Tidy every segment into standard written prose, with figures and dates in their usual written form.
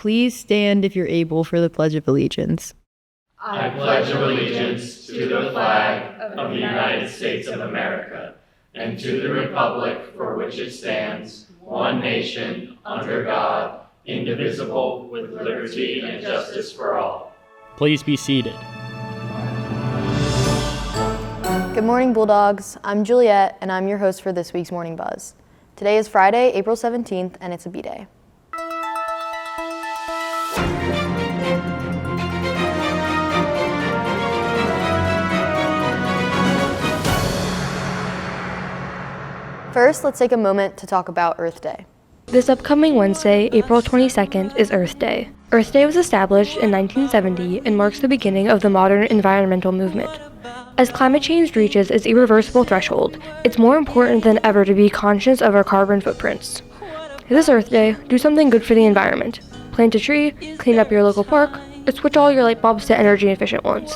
please stand if you're able for the Pledge of Allegiance. I pledge allegiance to the flag of the United States of America and to the republic for which it stands, one nation, under God, indivisible, with liberty and justice for all. Please be seated. Good morning, Bulldogs. I'm Juliet, and I'm your host for this week's Morning Buzz. Today is Friday, April 17th, and it's a B-Day. First, let's take a moment to talk about Earth Day. This upcoming Wednesday, April 22nd, is Earth Day. Earth Day was established in 1970 and marks the beginning of the modern environmental movement. As climate change reaches its irreversible threshold, it's more important than ever to be conscious of our carbon footprints. This Earth Day, do something good for the environment. Plant a tree, clean up your local park, or switch all your light bulbs to energy-efficient ones.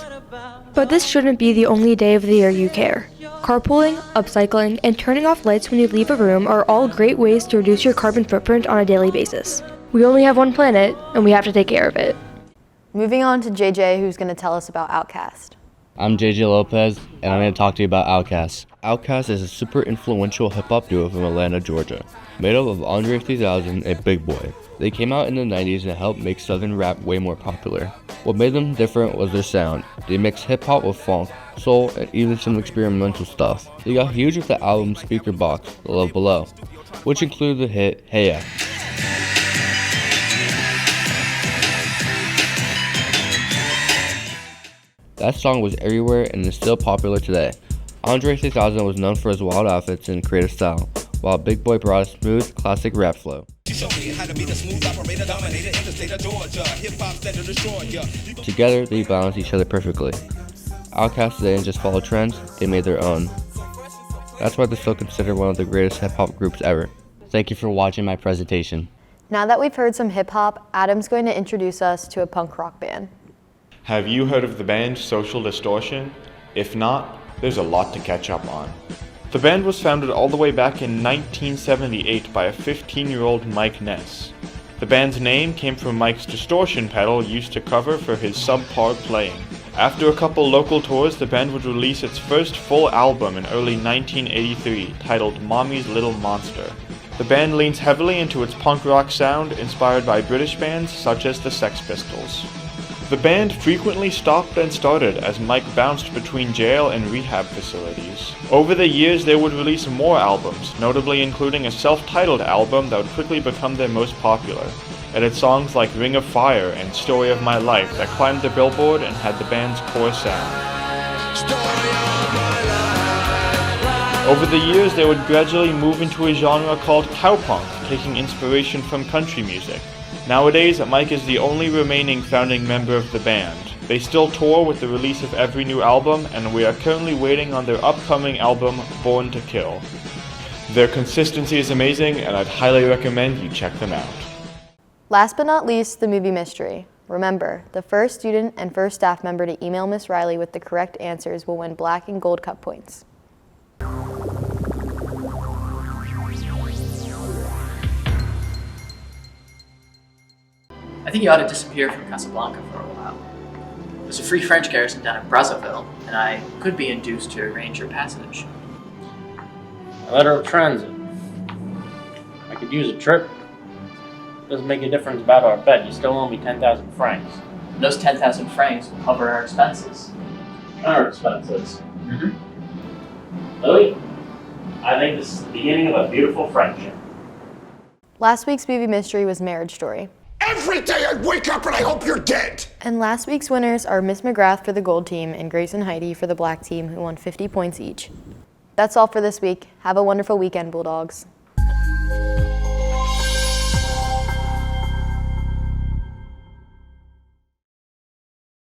But this shouldn't be the only day of the year you care. Carpooling, upcycling, and turning off lights when you leave a room are all great ways to reduce your carbon footprint on a daily basis. We only have one planet, and we have to take care of it. Moving on to JJ, who's going to tell us about Outkast. I'm JJ Lopez, and I'm going to talk to you about Outkast. Outkast is a super influential hip-hop duo from Atlanta, Georgia, made up of Andre 3000 and Big Boy. They came out in the 90s and helped make southern rap way more popular. What made them different was their sound. They mixed hip-hop with funk, soul, and even some experimental stuff. They got huge with the album Speaker Box, The Love Below, which included the hit Hey Ya. That song was everywhere and is still popular today. Andre 3000 was known for his wild outfits and creative style, while Big Boy brought a smooth, classic rap flow. Together, they balance each other perfectly. Outkast didn't just follow trends, they made their own. That's why they're still considered one of the greatest hip-hop groups ever. Thank you for watching my presentation. Now that we've heard some hip-hop, Adam's going to introduce us to a punk rock band. Have you heard of the band Social Distortion? If not, there's a lot to catch up on. The band was founded all the way back in 1978 by a 15-year-old Mike Ness. The band's name came from Mike's distortion pedal used to cover for his subpar playing. After a couple local tours, the band would release its first full album in early 1983, titled Mommy's Little Monster. The band leans heavily into its punk rock sound, inspired by British bands such as the Sex Pistols. The band frequently stopped and started as Mike bounced between jail and rehab facilities. Over the years, they would release more albums, notably including a self-titled album that would quickly become their most popular. It had songs like Ring of Fire and Story of My Life that climbed the Billboard and had the band's core sound. Over the years, they would gradually move into a genre called cowpunk, taking inspiration from country music. Nowadays, Mike is the only remaining founding member of the band. They still tour with the release of every new album, and we are currently waiting on their upcoming album, Born to Kill. Their consistency is amazing, and I'd highly recommend you check them out. Last but not least, the movie mystery. Remember, the first student and first staff member to email Miss Riley with the correct answers will win Black and Gold Cup points. I think you ought to disappear from Casablanca for a while. There's a free French garrison down in Brazzaville, and I could be induced to arrange your passage. A letter of transit. I could use a trip. Doesn't make a difference about our bet. You still owe me 10,000 francs. And those 10,000 francs will cover our expenses. Our expenses? Mm-hmm. Lily, I think this is the beginning of a beautiful friendship. Last week's movie mystery was Marriage Story. Every day I wake up and I hope you're dead! And last week's winners are Miss McGrath for the gold team and Grace and Heidi for the black team, who won 50 points each. That's all for this week. Have a wonderful weekend, Bulldogs.